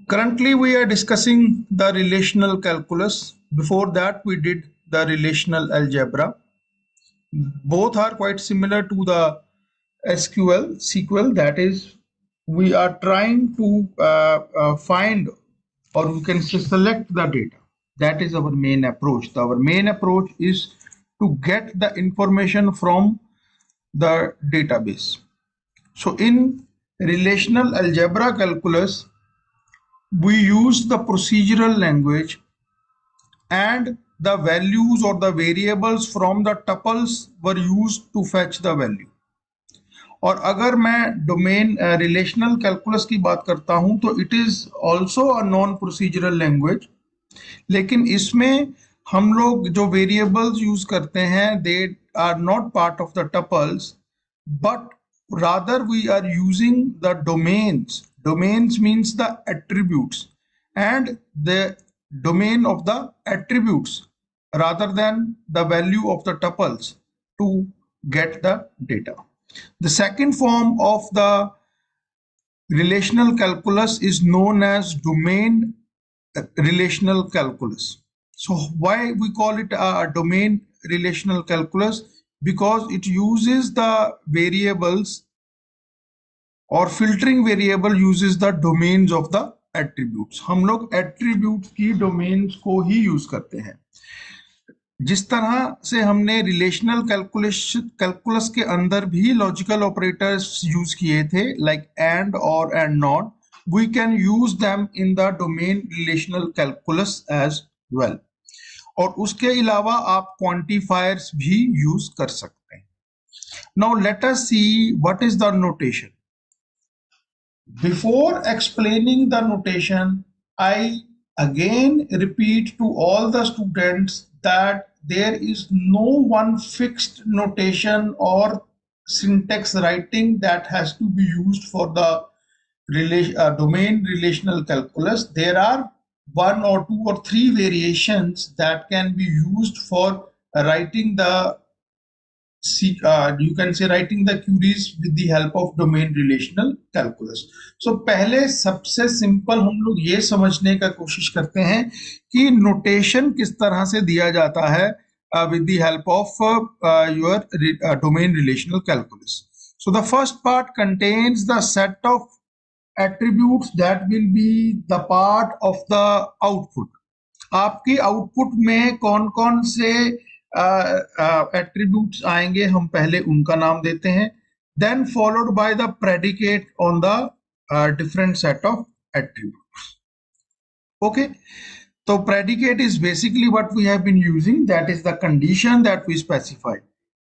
Currently, we are discussing the relational calculus. Before that, we did the relational algebra. Both are quite similar to the SQL. That is, we are trying to find, or we can say select the data. That is our main approach. Our main approach is to get the information from the database. So in relational algebra calculus, we use the procedural language, and the values or the variables from the tuples were used to fetch the value. और अगर मैं domain relational calculus की बात करता हूं तो it is also a non procedural language, लेकिन इसमें हम लोग जो वेरिएबल्स यूज करते हैं they are not part of the tuples, but rather we are using the domains. Domains means the attributes, and the domain of the attributes rather than the value of the tuples to get the data. The second form of the relational calculus is known as domain relational calculus. So why we call it a domain relational calculus? Because it uses the variables, or filtering variable uses the domains of the attributes. हम लोग attributes की domains को ही use करते हैं. जिस तरह से हमने रिलेशनल कैलकुलस के अंदर भी लॉजिकल ऑपरेटर्स यूज किए थे, लाइक एंड और and not, we can use them in the domain relational calculus as well. और उसके अलावा आप क्वांटिफायर्स भी यूज कर सकते हैं. Now let us see what is the notation. Before explaining the notation, I again repeat to all the students that there is no one fixed notation or syntax writing that has to be used for the domain relational calculus. There are one or two or three variations that can be used for writing the you can say writing the queries with the help of domain relational calculus. So पहले सबसे simple हम लोग ये समझने का कोशिश करते हैं कि नोटेशन किस तरह से दिया जाता है with the help of your domain relational calculus. So the first part contains the set of attributes that will be the part of the output. आपकी आउटपुट में कौन कौन से एट्रीब्यूट्स आएंगे, हम पहले उनका नाम देते हैं. Then followed by the predicate on the different set of attributes. Okay, तो predicate is basically what we have been using, that is the condition that we specify.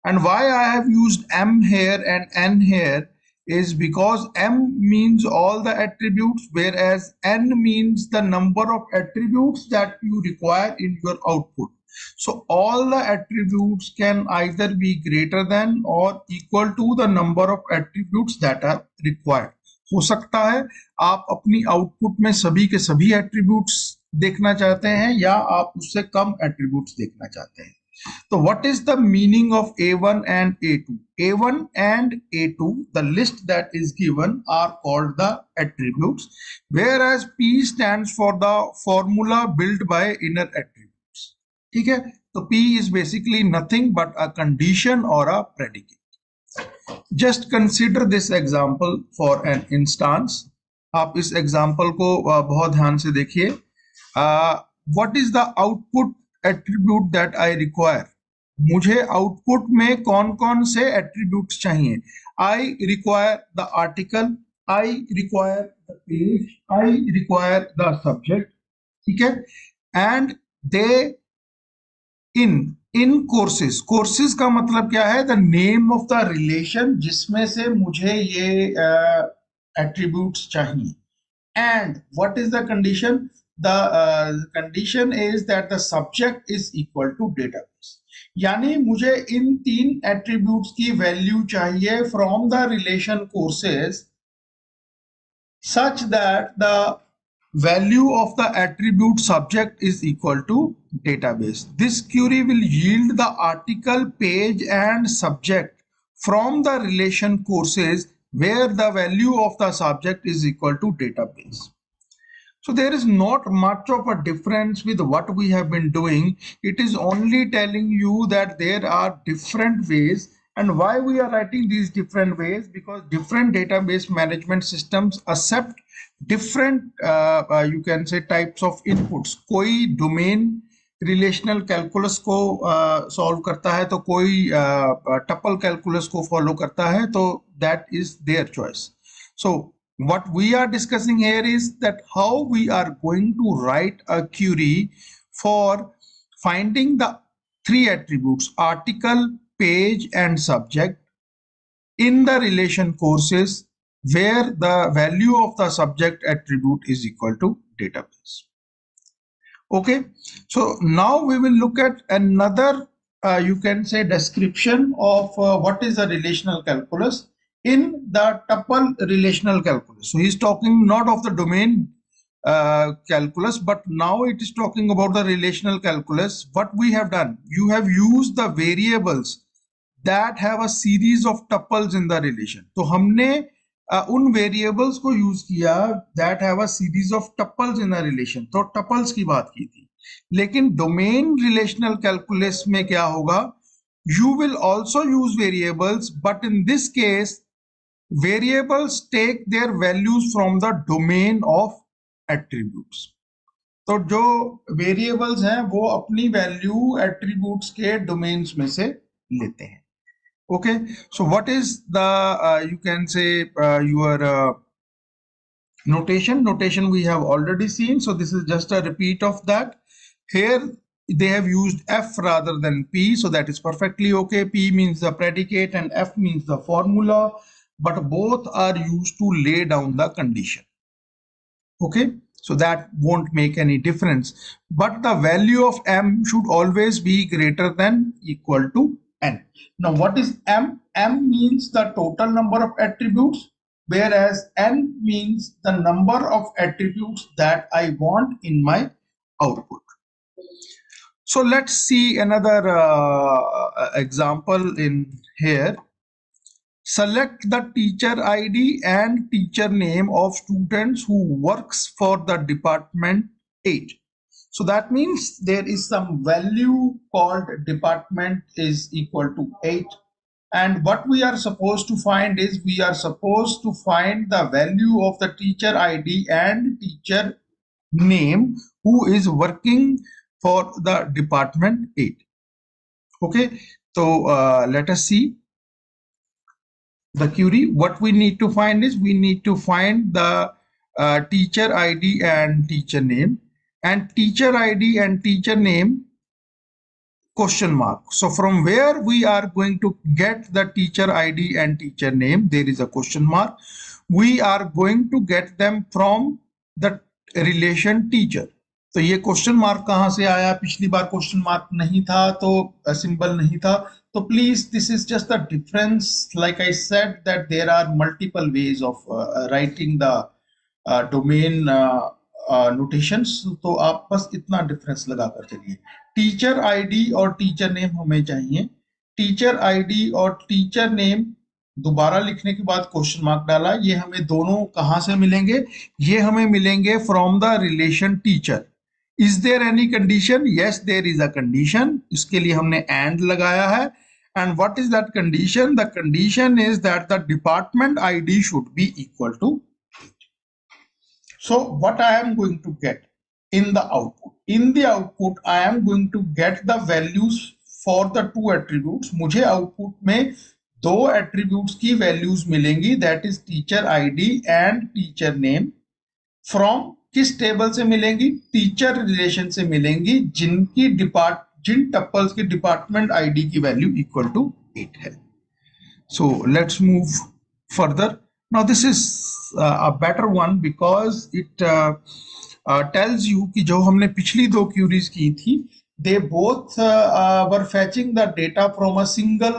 And why I have used m here and n here is because m means all the attributes, whereas n means the number of attributes that you require in your output. So all the attributes can either be greater than or equal to the number of attributes that are required. हो सकता है आप अपनी output में सभी के सभी attributes देखना चाहते हैं, या आप उससे कम एट्रीब्यूट्स देखना चाहते हैं. So what is the meaning of A1 and A2? A1 and A2, the list that is given, are called the attributes, whereas P stands for the formula built by inner attributes. ठीक है, तो P is basically nothing but a condition or a predicate. Just consider this example for an instance. आप इस example को बहुत ध्यान से देखिए. What is the output attribute that I require? मुझे आउटपुट में कौन कौन से एट्रीब्यूट्स चाहिए? I require the article, I require the page, I require the subject. ठीक है, and they in courses का मतलब क्या है? The name of the relation जिसमें से मुझे ये एट्रीब्यूट्स चाहिए. And what is the condition? The condition is that the subject is equal to database. यानी मुझे इन तीन एट्रीब्यूट्स की वैल्यू चाहिए from the relation courses such that the value of the attribute subject is equal to database. This query will yield the article, page and subject from the relation courses where the value of the subject is equal to database. So there is not much of a difference with what we have been doing. It is only telling you that there are different ways. And why we are writing these different ways? Because different database management systems accept different you can say types of inputs. कोई domain relational calculus को solve करता है, तो कोई tuple calculus को follow करता है, तो that is their choice. So what we are discussing here is that how we are going to write a query for finding the three attributes article, page and subject in the relation courses where the value of the subject attribute is equal to database. Okay, so now we will look at another you can say description of what is a relational calculus in the tuple relational calculus. So he is talking not of the domain calculus, but now it is talking about the relational calculus. What we have done, you have used the variables that have a series of tuples in the relation. तो हमने उन variables को use किया that have a series of tuples in a relation. तो tuples की बात की थी. लेकिन डोमेन रिलेशनल कैलकुलस में क्या होगा, you will also use variables, but in this case variables take their values from the domain of attributes. तो जो वेरिएबल्स हैं वो अपनी वैल्यू एट्रीब्यूट्स के डोमेन्स में से लेते हैं. Okay, so what is the you can say your notation we have already seen, so this is just a repeat of that. Here they have used F rather than P, so that is perfectly okay. P means the predicate and F means the formula, but both are used to lay down the condition. Okay, so that won't make any difference, but the value of M should always be greater than equal to N. Now what is M? M means the total number of attributes, whereas N means the number of attributes that I want in my output. So let's see another example in here. Select the teacher ID and teacher name of students who works for the department 8. So that means there is some value called department is equal to 8, and what we are supposed to find is we are supposed to find the value of the teacher ID and teacher name who is working for the department 8. Okay, so let us see the query. What we need to find is we need to find the teacher ID and teacher name, and teacher ID and teacher name question mark. So from where we are going to get the teacher ID and teacher name, there is a question mark. We are going to get them from the relation teacher. तो ये question mark कहाँ से आया? पिछली बार question mark नहीं था, तो symbol नहीं था. तो please this is just the difference. Like I said that there are multiple ways of writing the domain notations. तो आप बस इतना डिफरेंस लगा कर चलिए. टीचर आईडी और टीचर नेम हमें चाहिए. टीचर आईडी और टीचर नेम दोबारा लिखने के बाद क्वेश्चन मार्क डाला. ये हमें दोनों कहां से मिलेंगे? ये हमें मिलेंगे from the relation teacher. Is there any condition? Yes, there is a condition. इसके लिए हमने एंड लगाया है. And what is that condition? The condition is that the department ID should be equal to. So what I am going to get in the output? In the output, I am going to get the values for the two attributes. मुझे output में दो attributes की values मिलेंगी, that is teacher ID and teacher name. From किस table से मिलेंगी? Teacher relation से मिलेंगी, जिन टपल्स की डिपार्टमेंट आईडी की वैल्यू इक्वल टू 8 है. So let's move further. Now this is a better one because it tells you कि जो हमने पिछली दो क्यूरीज की थी, they both were fetching the data from a single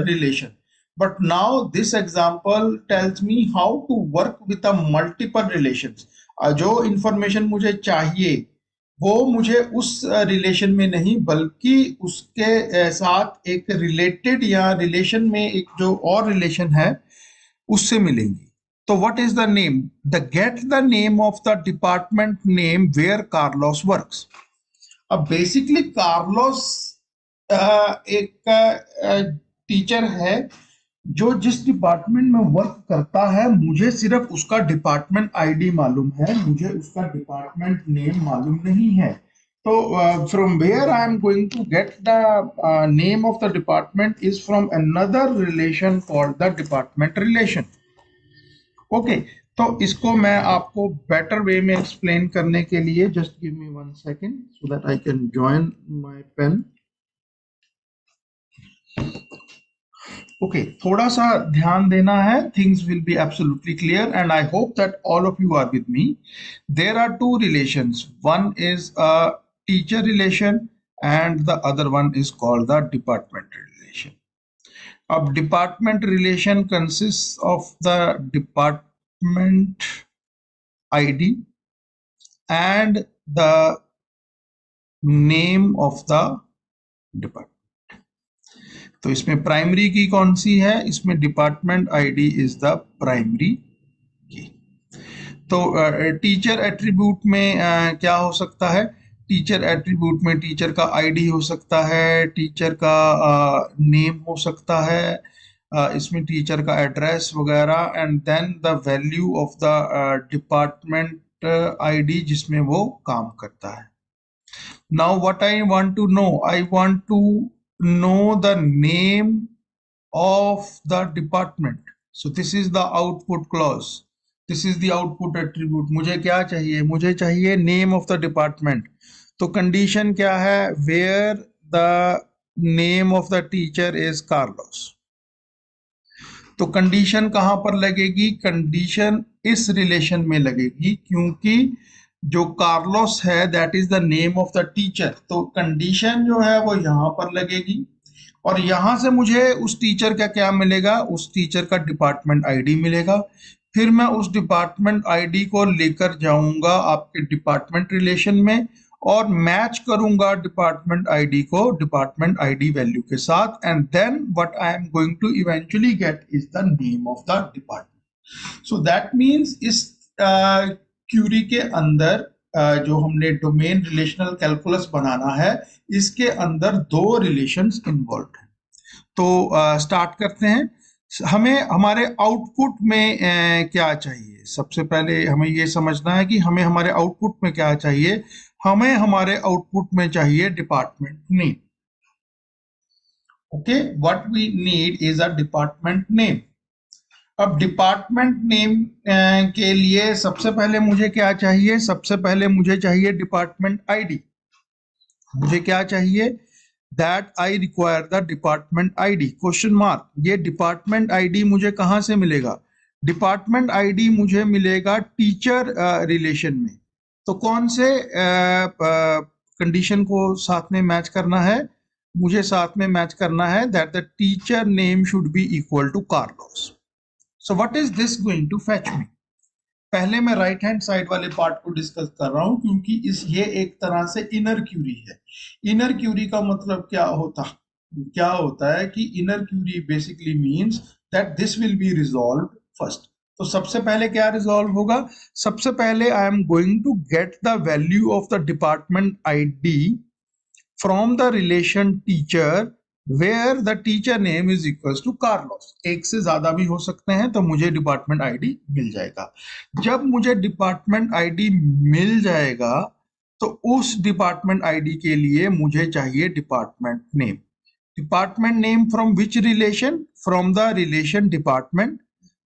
relation. But now this example tells me how to work with a multiple relations. जो information मुझे चाहिए वो मुझे उस रिलेशन में नहीं, बल्कि उसके साथ एक रिलेटेड या रिलेशन में एक जो और रिलेशन है उससे मिलेंगी. तो what is the name? Get the name of the department name where Carlos works. अब बेसिकली कार्लोस एक टीचर है जो जिस डिपार्टमेंट में वर्क करता है, मुझे सिर्फ उसका डिपार्टमेंट आईडी मालूम है, मुझे उसका डिपार्टमेंट नेम मालूम नहीं है। तो from where I am going to get the name of the department is from another relation called the department relation. Okay, तो इसको मैं आपको बेटर वे में एक्सप्लेन करने के लिए just give me 1 second so that I can join my pen. Okay, थोड़ा सा ध्यान देना है, things will be absolutely clear and I hope that all of you are with me. There are two relations, one is a teacher relation and the other one is called the department relation. अब department relation consist of the department ID and the name of the department. तो इसमें primary की कौन सी है? इसमें department ID is the primary की। तो teacher attribute में क्या हो सकता है? टीचर एट्रीब्यूट में टीचर का आईडी हो सकता है, टीचर का नेम हो सकता है, इसमें टीचर का एड्रेस वगैरह, and then the value of the department ID जिसमें वो काम करता है। Now what I want to know, I want to know the name of the department. So this is the output clause, this is the output attribute. मुझे क्या चाहिए? मुझे चाहिए name of the department. तो condition क्या है? where the name of the teacher is Carlos. तो condition कहाँ पर लगेगी? condition इस relation में लगेगी क्योंकि जो कार्लोस है that is the name of the teacher. तो कंडीशन जो है वो यहाँ पर लगेगी और यहाँ से मुझे उस टीचर का क्या मिलेगा? उस टीचर का डिपार्टमेंट आईडी मिलेगा। फिर मैं उस डिपार्टमेंट आईडी को लेकर जाऊंगा आपके डिपार्टमेंट रिलेशन में और मैच करूंगा डिपार्टमेंट आईडी को डिपार्टमेंट आईडी वैल्यू के साथ, and then what I am going to eventually get is the name of the department. So that means इस क्यूरी के अंदर जो हमने डोमेन रिलेशनल कैलकुलस बनाना है, इसके अंदर दो रिलेशंस इन्वॉल्व हैं। तो स्टार्ट करते हैं। हमें हमारे आउटपुट में क्या चाहिए? सबसे पहले हमें ये समझना है कि हमें हमारे आउटपुट में क्या चाहिए। हमें हमारे आउटपुट में चाहिए department name. Okay, what we need is a department name. अब डिपार्टमेंट नेम के लिए सबसे पहले मुझे क्या चाहिए? सबसे पहले मुझे चाहिए डिपार्टमेंट आईडी। मुझे क्या चाहिए? That I require the department ID question mark. ये डिपार्टमेंट आईडी मुझे कहाँ से मिलेगा? डिपार्टमेंट आईडी मुझे मिलेगा टीचर रिलेशन में। तो कौन से कंडीशन को साथ में मैच करना है? मुझे साथ में मैच करना है that the teacher name should be equal to Carlos. So what is this going to fetch me? पहले मैं राइट हैंड साइड वाले पार्ट को डिस्कस कर रहा हूं क्योंकि ये एक तरह से इनर क्यूरी है। इनर क्यूरी का मतलब क्या होता है कि inner query basically means that this will be resolved first. तो सबसे पहले क्या रिजॉल्व होगा? सबसे पहले I am going to get the value of the department ID from the relation teacher where the teacher name is equal to Carlos. एक से ज्यादा भी हो सकते हैं, तो मुझे डिपार्टमेंट आईडी मिल जाएगा। जब मुझे डिपार्टमेंट आईडी मिल जाएगा तो उस डिपार्टमेंट आईडी के लिए मुझे चाहिए department name. Department name from which relation? From the relation department.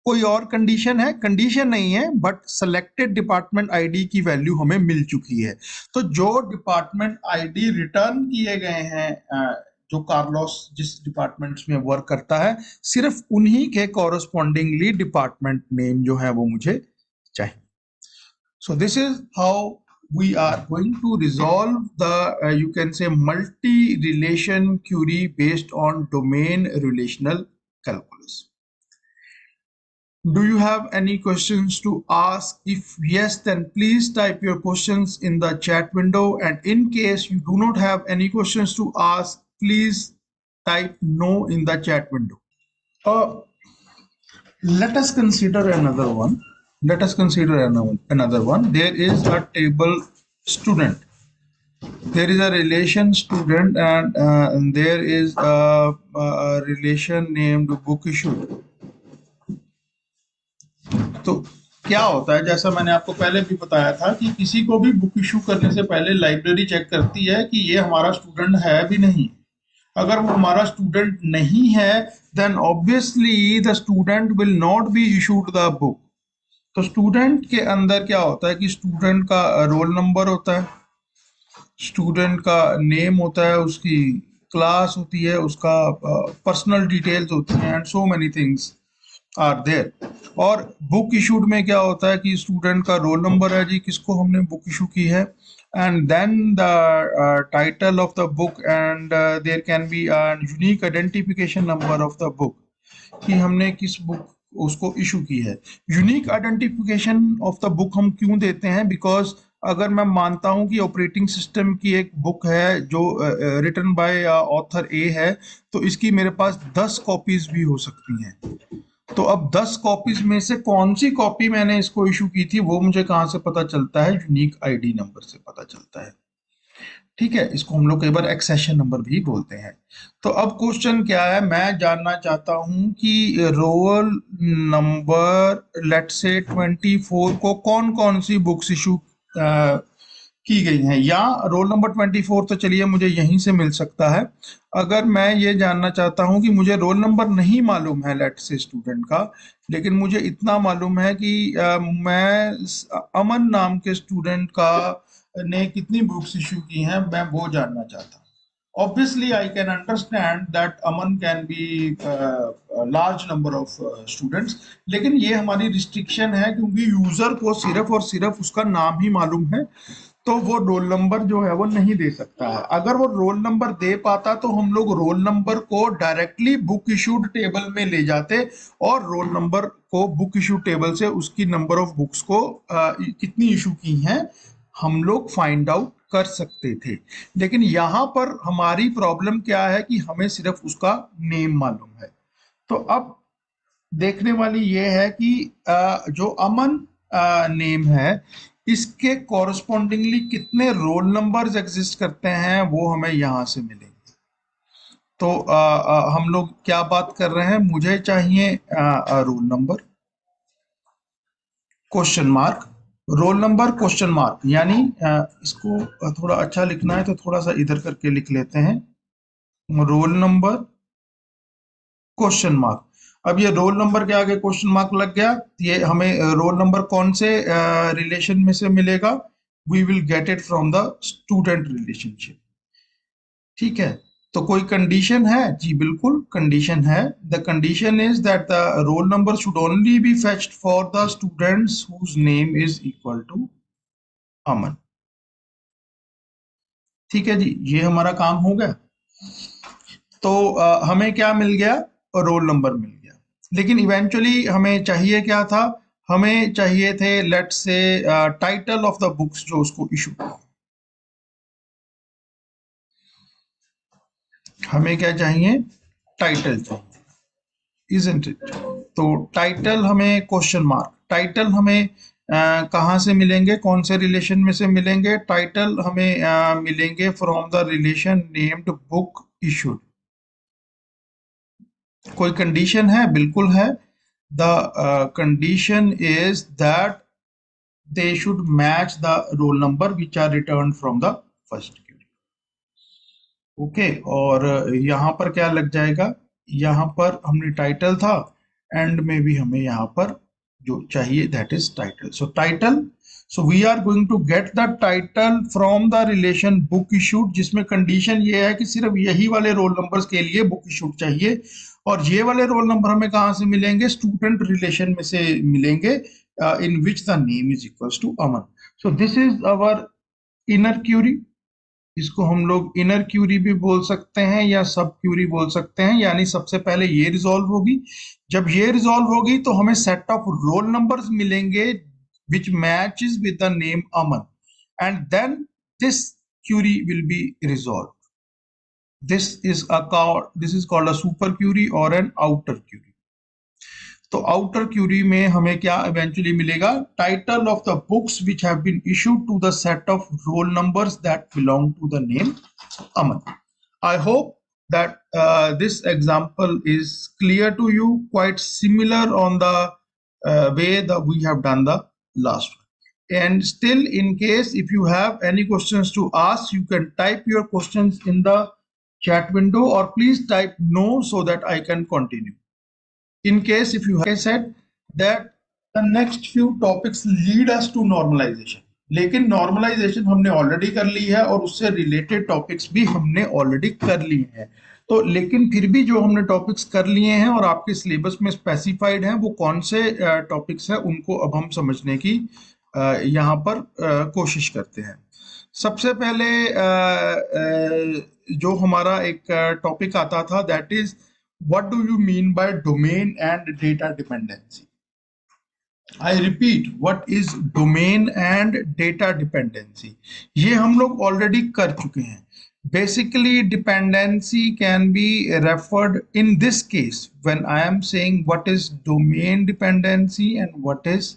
कोई और कंडीशन है? कंडीशन नहीं है, बट सेलेक्टेड डिपार्टमेंट आईडी की वैल्यू हमें मिल चुकी है। तो जो डिपार्टमेंट आईडी रिटर्न किए गए हैं, जो कार्लोस जिस डिपार्टमेंट्स में वर्क करता है, सिर्फ उन्हीं के कॉरस्पॉन्डिंगली डिपार्टमेंट नेम जो है वो मुझे चाहिए। So this is how we are going to resolve the you can say multi relation query based on domain relational calculus. Do you have any questions to ask? If yes, then please type your questions in the chat window, and in case you do not have any questions to ask, please type no in the chat window. Let us consider another one. Let us consider another one. There is a table student. There is a relation student, and there is a relation named book issued. तो क्या होता है, जैसा मैंने आपको पहले भी बताया था कि किसी को भी बुक इशू करने से पहले लाइब्रेरी चेक करती है कि ये हमारा स्टूडेंट है भी नहीं। अगर वो हमारा स्टूडेंट नहीं है, then obviously the student will not be issued the book. तो स्टूडेंट के अंदर क्या होता है कि स्टूडेंट का रोल नंबर होता है, स्टूडेंट का नेम होता है, उसकी क्लास होती है, उसका पर्सनल डिटेल्स होती हैं, and so many things are there. और बुक इशूड में क्या होता है कि स्टूडेंट का रोल नंबर है जी, किसको हमने बुक इशू की है, and then the title of the book, and there can be unique identification number of the book, कि हमने किस बुक उसको इशू की है। Unique identification of the book हम क्यों देते हैं? बिकॉज अगर मैं मानता हूं कि ऑपरेटिंग सिस्टम की एक बुक है जो रिटन बाय ऑथर ए है, तो इसकी मेरे पास 10 कॉपीज भी हो सकती हैं। तो अब 10 कॉपीज में से कौन सी कॉपी मैंने इसको इशू की थी, वो मुझे कहां से पता चलता है? यूनिक आईडी नंबर से पता चलता है। ठीक है, इसको हम लोग कई बार एक्सेशन नंबर भी बोलते हैं। तो अब क्वेश्चन क्या है, मैं जानना चाहता हूं कि रोल नंबर लेट से 24 को कौन कौन सी बुक्स इशू की गई हैं, या रोल नंबर 24 तो चलिए मुझे यहीं से मिल सकता है। अगर मैं ये जानना चाहता हूं कि मुझे रोल नंबर नहीं मालूम है लेट से स्टूडेंट का, लेकिन मुझे इतना मालूम है कि अमन नाम के स्टूडेंट का ने कितनी बुक्स इशू की हैं, मैं वो जानना चाहता हूँ। Obviously, I can understand that Aman can be a large number of students, लेकिन ये हमारी रिस्ट्रिक्शन है क्योंकि यूजर को सिर्फ और सिर्फ उसका नाम ही मालूम है, तो वो रोल नंबर जो है वो नहीं दे सकता है। अगर वो रोल नंबर दे पाता तो हम लोग रोल नंबर को डायरेक्टली बुक इशूड टेबल में ले जाते और रोल नंबर को बुक इशू टेबल से उसकी नंबर ऑफ बुक्स को कितनी इशू की हैं हम लोग फाइंड आउट कर सकते थे। लेकिन यहाँ पर हमारी प्रॉब्लम क्या है कि हमें सिर्फ उसका नेम मालूम है। तो अब देखने वाली ये है कि जो अमन नेम है, इसके कॉरस्पॉन्डिंगली कितने रोल नंबर्स एग्जिस्ट करते हैं वो हमें यहाँ से मिलेंगे। तो हम लोग क्या बात कर रहे हैं, मुझे चाहिए roll number question mark, roll number question mark, यानी इसको थोड़ा अच्छा लिखना है तो थोड़ा सा इधर करके लिख लेते हैं, रोल नंबर क्वेश्चन मार्क। अब ये रोल नंबर के आगे क्वेश्चन मार्क लग गया, ये हमें रोल नंबर कौन से रिलेशन में से मिलेगा? We will get it from the student relationship. ठीक है, तो कोई कंडीशन है जी? बिल्कुल कंडीशन है। The condition is that the roll number should only be fetched for the students whose name is equal to Aman. ठीक है जी, ये हमारा काम हो गया। तो हमें क्या मिल गया? रोल नंबर मिल गया। लेकिन इवेंचुअली हमें चाहिए क्या था? हमें चाहिए थे लेट से टाइटल ऑफ द बुक्स जो उसको इशू, हमें क्या चाहिए? टाइटल चाहिए, इजंट इट? तो टाइटल हमें क्वेश्चन मार्क, टाइटल हमें कहाँ से मिलेंगे, कौन से रिलेशन में से मिलेंगे? टाइटल हमें मिलेंगे from the relation named book issued. कोई कंडीशन है? बिल्कुल है। The condition is that they should match the roll number which are returned from the first query. Okay, और यहाँ पर क्या लग जाएगा? यहाँ पर हमने टाइटल था, एंड में भी हमें यहाँ पर जो चाहिए that is title. So title, so we are going to get the title from the relation book issued, जिसमें कंडीशन ये है कि सिर्फ यही वाले रोल नंबर्स के लिए बुक इशूड चाहिए, और ये वाले रोल नंबर हमें कहाँ से मिलेंगे? स्टूडेंट रिलेशन में से मिलेंगे, in which the name is equals to Aman. So this is our inner query. इसको हम लोग इनर क्यूरी भी बोल सकते हैं या सब क्यूरी बोल सकते हैं। यानी सबसे पहले ये रिजॉल्व होगी, जब ये रिजॉल्व होगी तो हमें सेट ऑफ रोल नंबर्स मिलेंगे which matches with the name Aman, and then this query will be resolve. This is called a super query or an outer query. तो आउटर क्यूरी में हमें क्या इवेंचुअली मिलेगा, title of the books which have been issued to the set of roll numbers that belong to the name Aman. I hope that this example is clear to you, quite similar on the way that we have done the last one. And still, in case if you have any questions to ask, you can type your questions in the chat window, or please type no so that I can continue. In case if you have, like I said that the next few topics lead us to normalization, लेकिन normalisation हमने already कर ली है और उससे related topics भी हमने already कर लिए हैं। तो लेकिन फिर भी जो हमने टॉपिक्स कर लिए हैं और आपके सिलेबस में स्पेसिफाइड हैं वो कौन से टॉपिक्स हैं, उनको अब हम समझने की यहाँ पर कोशिश करते हैं। सबसे पहले जो हमारा एक टॉपिक आता था, that is what do you mean bye domain and data dependency. I repeat, what is domain and data dependency? ये हम लोग ऑलरेडी कर चुके हैं। Basically, dependency can be referred in this case when I am saying what is domain dependency and what is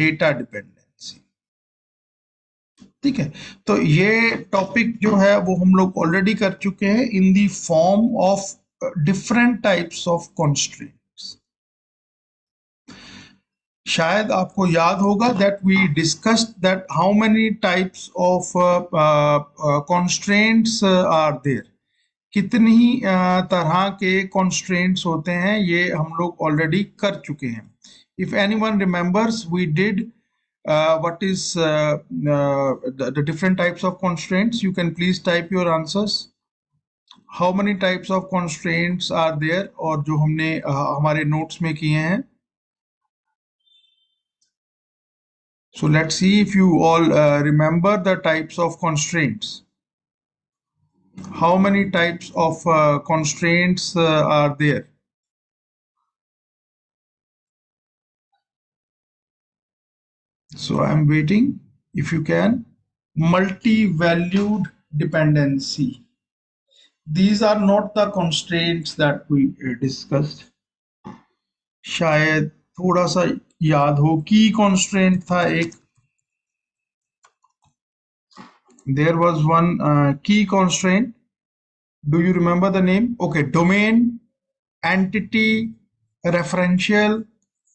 data dependency. ठीक है, तो ये टॉपिक जो है वो हम लोग ऑलरेडी कर चुके हैं in the form of different types of constraints. शायद आपको याद होगा that we discussed that how many types of constraints are there, कितनी तरह के constraints होते हैं, ये हम लोग ऑलरेडी कर चुके हैं। If anyone remembers, we did what is the different types of constraints. You can please type your answers. How many types of constraints are there, और जो हमने हमारे notes में किए हैं। So let's see if you all remember the types of constraints. How many types of constraints are there? So I'm waiting. If you can, multi-valued dependency. These are not the constraints that we discussed. शायद थोड़ा सा याद हो, की constraint था एक, there was one key constraint. Do you remember the name? Okay, domain, entity, referential,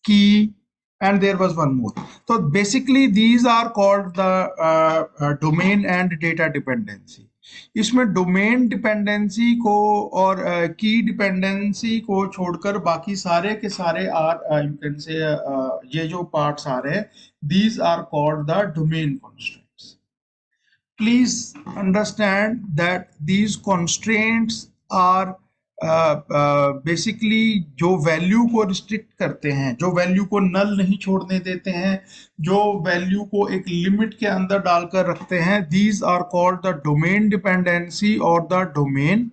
key, and there was one more. So basically these are called the domain and data dependency. इसमें domain dependency को और की dependency को छोड़कर बाकी सारे के सारे आर यू कैन से ये जो पार्ट्स आ रहे हैं, these are called the domain constraints. Please understand that these constraints are basically जो वैल्यू को रिस्ट्रिक्ट करते हैं, जो वैल्यू को नल नहीं छोड़ने देते हैं, जो वैल्यू को एक लिमिट के अंदर डालकर रखते हैं, these are called the domain dependency और द डोमेन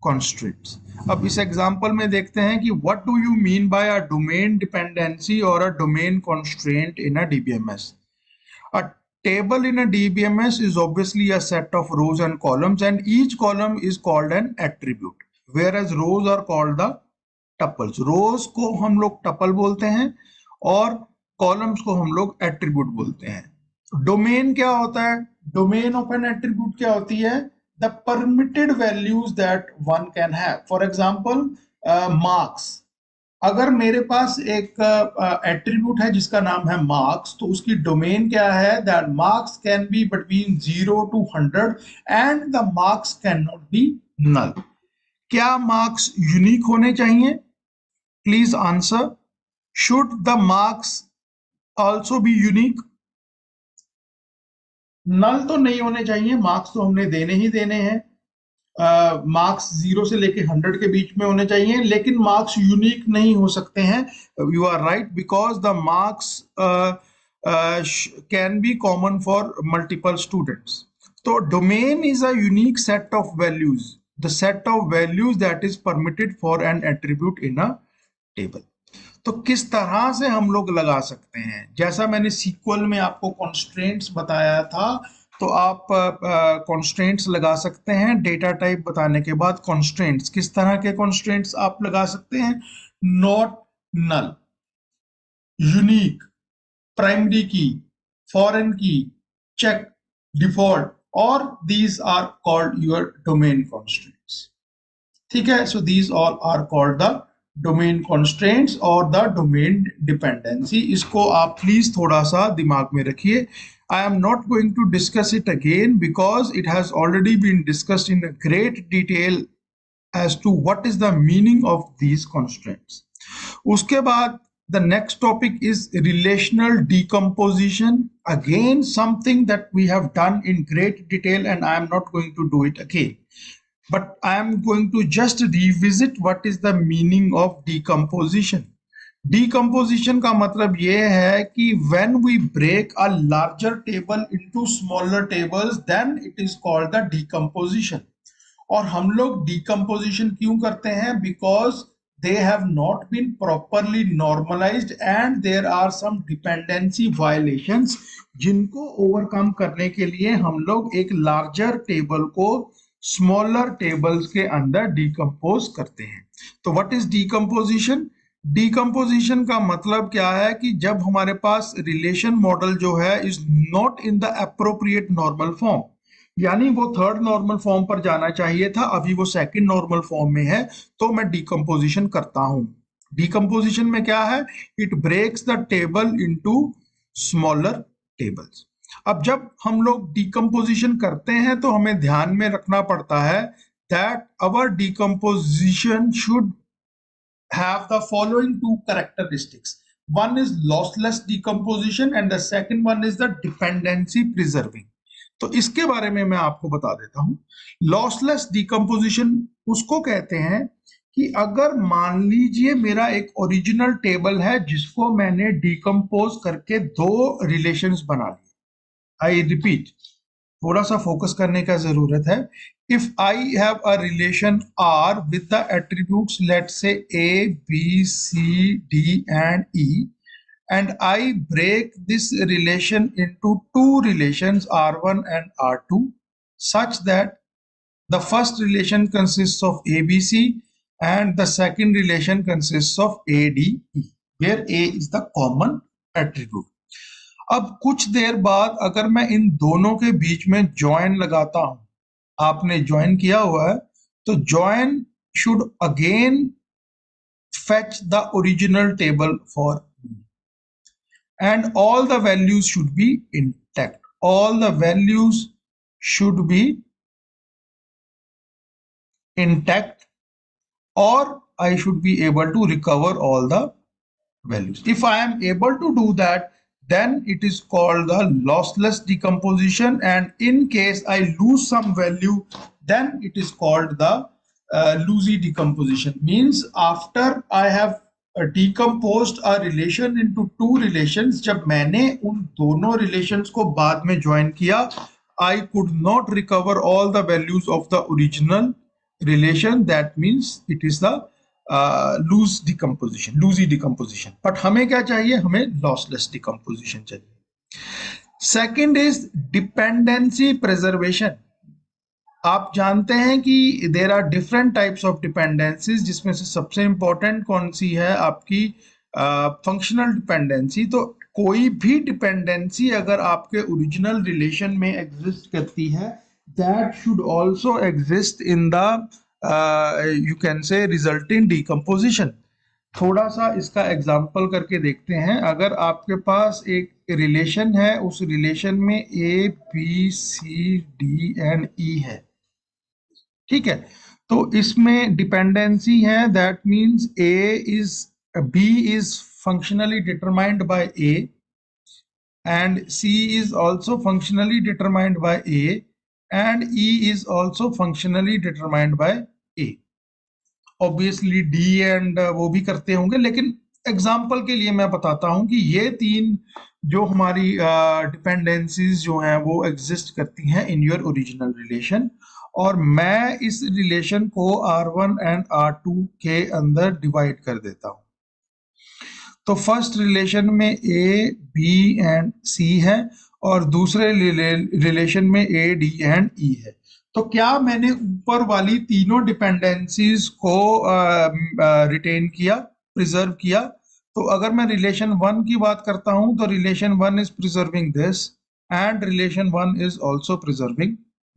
कॉन्स्ट्रेंट्स। अब इस एग्जांपल में देखते हैं कि what do you mean by a domain dependency और a domain constraint in a DBMS. A table in a DBMS is obviously a set of rows and columns, and each column is called an attribute, whereas rows are called the tuples. rows को हम लोग tuple बोलते हैं और columns को हम लोग attribute बोलते हैं। domain क्या होता है? domain of an attribute क्या होती है? the permitted values that one can have. For example, marks. अगर मेरे पास एक एट्रीब्यूट है जिसका नाम है मार्क्स, तो उसकी डोमेन क्या है? That marks can be between 0 to 100 and the marks can not be null. क्या मार्क्स यूनिक होने चाहिए? Please answer. Should the marks also be unique? Null तो नहीं होने चाहिए, मार्क्स तो हमने देने ही देने हैं। मार्क्स 0 से लेके 100 के बीच में होने चाहिए, लेकिन मार्क्स यूनिक नहीं हो सकते हैं। You are right, because the marks can be common for multiple students. तो domain is a unique set of values, the set of values that is permitted for an attribute in a table. तो किस तरह से हम लोग लगा सकते हैं? जैसा मैंने सीक्वल में आपको कॉन्स्ट्रेंट्स बताया था, तो आप कॉन्स्ट्रेंट्स लगा सकते हैं। डेटा टाइप बताने के बाद कॉन्स्ट्रेंट्स, किस तरह के कॉन्स्ट्रेंट्स आप लगा सकते हैं? not null, unique, primary key, foreign key, check, default, or these are called your domain constraints. ठीक है, so these all are called the domain constraints or the domain dependency. इसको आप प्लीज थोड़ा सा दिमाग में रखिए. I am not going to discuss it again because it has already been discussed in a great detail as to what is the meaning of these constraints. उसके बाद the next topic is relational decomposition. Again, something that we have done in great detail and I am not going to do it again. But I am going to just revisit what is the meaning of decomposition. Decomposition का मतलब ये है कि when we break a larger table into smaller tables, then it is called the decomposition. और हम लोग decomposition क्यों करते हैं? Because they have not been properly normalized and there are some dependency violations जिनको overcome करने के लिए हम लोग एक larger table को smaller tables के अंदर decompose करते हैं. तो what is decomposition? Decomposition का मतलब क्या है कि जब हमारे पास relation model जो है is not in the appropriate normal form, यानी वो थर्ड नॉर्मल फॉर्म पर जाना चाहिए था, अभी वो सेकंड नॉर्मल फॉर्म में है, तो मैं डिकम्पोजिशन करता हूं. डिकम्पोजिशन में क्या है? It breaks the table into smaller tables. अब जब हम लोग डिकम्पोजिशन करते हैं तो हमें ध्यान में रखना पड़ता है that our decomposition should have the following two characteristics. One is lossless decomposition and the second one is the dependency preserving. तो इसके बारे में मैं आपको बता देता हूं. लॉसलेस डिकम्पोजिशन उसको कहते हैं कि अगर मान लीजिए मेरा एक ओरिजिनल टेबल है जिसको मैंने डिकम्पोज करके दो रिलेशंस बना लिए. आई रिपीट, थोड़ा सा फोकस करने का जरूरत है. If I have a relation R with the attributes, let's say A, B, C, D, and E, and I break this relation into two relations R1 and R2 such that the first relation consists of ABC and the second relation consists of ADE, where A is the common attribute. अब कुछ देर बाद अगर मैं इन दोनों के बीच में join लगाता हूं, आपने ज्वाइन किया हुआ है, तो join should again fetch the original table for me and all the values should be intact. All the values should be intact or I should be able to recover all the values. If I am able to do that, then it is called the lossless decomposition, and in case I lose some value, then it is called the lossy decomposition. Means after I have decomposed a relation into two relations, जब मैंने उन दोनों relations को बाद में join किया, I could not recover all the values of the original relation. That means it is the lossy decomposition. But हमें क्या चाहिए? हमें lossless decomposition चाहिए. Second is dependency preservation. आप जानते हैं कि there are different types of dependencies, जिसमें से सबसे important कौन सी है? आपकी functional dependency. तो कोई भी dependency अगर आपके original relation में exist करती है, that should also exist in the you can say resulting decomposition. थोड़ा सा इसका एग्जाम्पल करके देखते हैं. अगर आपके पास एक रिलेशन है, उस रिलेशन में A B C D and E है, ठीक है, तो इसमें डिपेंडेंसी है. That means B is functionally determined by A and C is also functionally determined by A and E is also functionally determined by A. Obviously D and वो भी करते होंगे, लेकिन एग्जाम्पल के लिए मैं बताता हूं कि ये तीन जो हमारी डिपेंडेंसीज जो हैं वो एग्जिस्ट करती हैं इन योर ओरिजिनल रिलेशन, और मैं इस रिलेशन को R1 एंड R2 के अंदर डिवाइड कर देता हूं. तो फर्स्ट रिलेशन में ए बी एंड सी है और दूसरे रिलेशन में ए डी एंड ई है. तो क्या मैंने ऊपर वाली तीनों डिपेंडेंसीज को रिटेन किया? प्रिजर्व किया। तो अगर मैं रिलेशन 1 की बात करता हूं तो relation 1 is preserving this and relation 1 is also preserving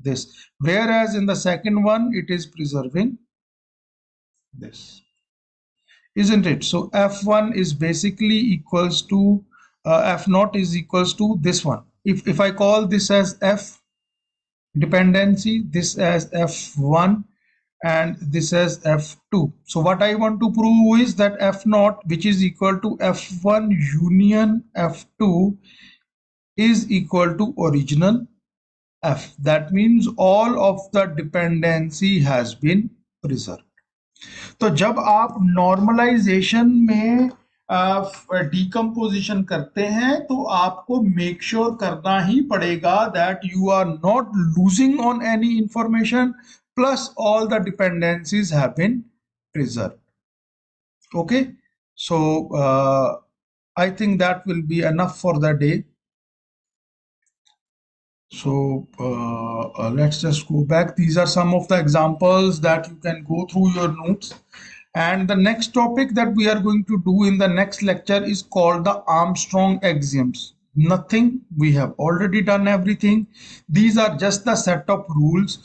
this, whereas in the second one it is preserving this, isn't it? So f1 is basically equals to f0 is equals to this one. If I call this as f dependency, this as f1 and this as f2, so what I want to prove is that f0, which is equal to f1 union f2, is equal to original f. That means all of the dependency has been preserved. तो जब आप normalisation में decomposition करते हैं तो आपको make sure करना ही पड़ेगा that you are not losing on any information, plus all the dependencies have been preserved. Okay, so I think that will be enough for the day. So let's just go back. These are some of the examples that you can go through your notes. And the next topic that we are going to do in the next lecture is called the Armstrong axioms. Nothing, we have already done everything. These are just the set of rules.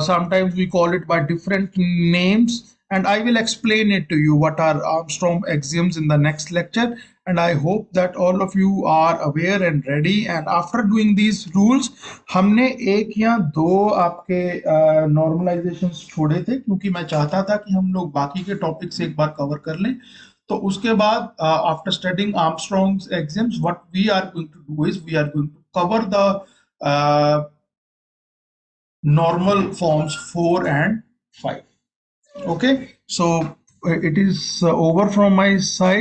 Sometimes we call it by different names, and I will explain it to you what are Armstrong axioms in the next lecture. And I hope that all of you are aware and ready. And after doing these rules, हमने एक या दो आपके नॉर्मलाइजेशंस छोड़े थे क्योंकि मैं चाहता था कि हम लोग बाकी के टॉपिक्स एक बार कवर कर लें. तो उसके बाद after studying Armstrong's axioms, what we are going to do is we are going to cover the normal forms 4 and 5. Okay, so it is over from my side.